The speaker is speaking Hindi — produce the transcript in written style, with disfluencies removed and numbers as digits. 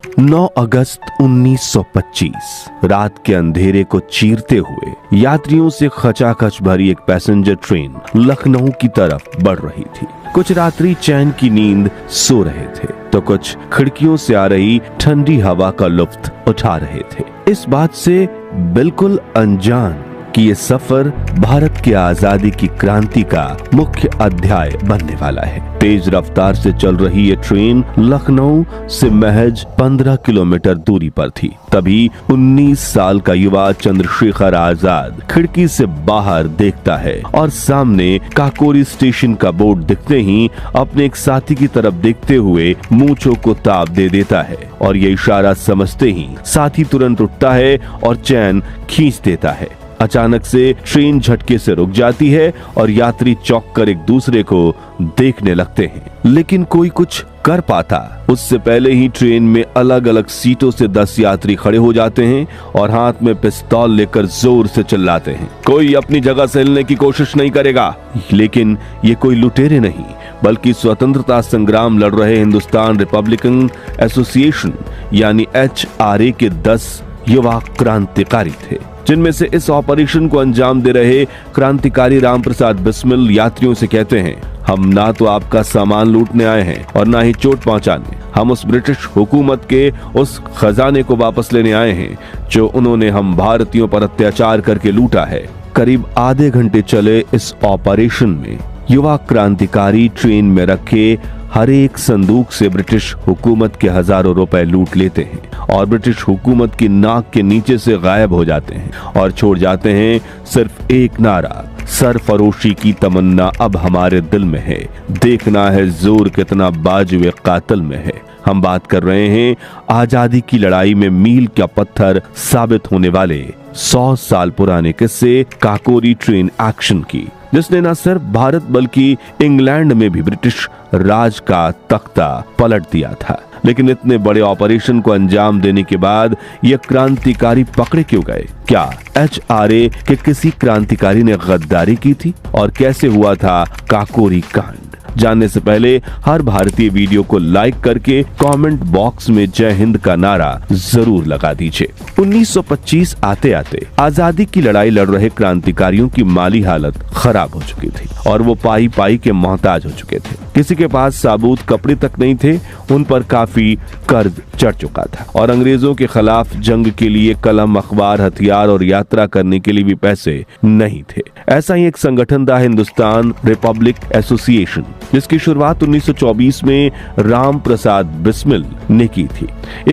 9 अगस्त 1925 रात के अंधेरे को चीरते हुए यात्रियों से खचाखच भरी एक पैसेंजर ट्रेन लखनऊ की तरफ बढ़ रही थी। कुछ रात्रि चैन की नींद सो रहे थे तो कुछ खिड़कियों से आ रही ठंडी हवा का लुत्फ उठा रहे थे, इस बात से बिल्कुल अनजान कि ये सफर भारत की आजादी की क्रांति का मुख्य अध्याय बनने वाला है। तेज रफ्तार से चल रही ये ट्रेन लखनऊ से महज 15 किलोमीटर दूरी पर थी। तभी 19 साल का युवा चंद्रशेखर आजाद खिड़की से बाहर देखता है और सामने काकोरी स्टेशन का बोर्ड दिखते ही अपने एक साथी की तरफ देखते हुए मूंछों को ताप दे देता है और ये इशारा समझते ही साथी तुरंत उठता है और चैन खींच देता है। अचानक से ट्रेन झटके से रुक जाती है और यात्री चौंक कर एक दूसरे को देखने लगते हैं, लेकिन कोई कुछ कर पाता उससे पहले ही ट्रेन में अलग अलग सीटों से 10 यात्री खड़े हो जाते हैं और हाथ में पिस्तौल लेकर जोर से चिल्लाते हैं, कोई अपनी जगह से हिलने की कोशिश नहीं करेगा। लेकिन ये कोई लुटेरे नहीं बल्कि स्वतंत्रता संग्राम लड़ रहे हिंदुस्तान रिपब्लिकन एसोसिएशन यानी HRA के 10 युवा क्रांतिकारी थे, जिनमें से इस ऑपरेशन को अंजाम दे रहे क्रांतिकारी राम प्रसाद बिस्मिल यात्रियों से कहते हैं, हम ना तो आपका सामान लूटने आए हैं और ना ही चोट पहुंचाने, हम उस ब्रिटिश हुकूमत के उस खजाने को वापस लेने आए हैं जो उन्होंने हम भारतीयों पर अत्याचार करके लूटा है। करीब आधे घंटे चले इस ऑपरेशन में युवा क्रांतिकारी ट्रेन में रखे हर एक संदूक से ब्रिटिश हुकूमत के हजारों रुपए लूट लेते हैं और ब्रिटिश हुकूमत की नाक के नीचे से गायब हो जाते हैं और छोड़ जाते हैं सिर्फ एक नारा, सरफरोशी की तमन्ना अब हमारे दिल में है, देखना है जोर कितना बाजुए कातिल में है। हम बात कर रहे हैं आजादी की लड़ाई में मील का पत्थर साबित होने वाले 100 साल पुराने किस्से काकोरी ट्रेन एक्शन की, जिसने न सिर्फ भारत बल्कि इंग्लैंड में भी ब्रिटिश राज का तख्ता पलट दिया था। लेकिन इतने बड़े ऑपरेशन को अंजाम देने के बाद ये क्रांतिकारी पकड़े क्यों गए? क्या HRA के किसी क्रांतिकारी ने गद्दारी की थी? और कैसे हुआ था काकोरी कांड? जानने से पहले हर भारतीय वीडियो को लाइक करके कमेंट बॉक्स में जय हिंद का नारा जरूर लगा दीजिए। 1925 आते आते आजादी की लड़ाई लड़ रहे क्रांतिकारियों की माली हालत खराब हो चुकी थी और वो पाई पाई के मोहताज हो चुके थे। किसी के पास साबुत कपड़े तक नहीं थे, उन पर काफी कर्ज चढ़ चुका था और अंग्रेजों के खिलाफ जंग के लिए कलम, अखबार, हथियार और यात्रा करने के लिए भी पैसे नहीं थे। ऐसा ही एक संगठन था हिंदुस्तान रिपब्लिक एसोसिएशन, जिसकी शुरुआत 1924 में राम प्रसाद बिस्मिल ने की थी।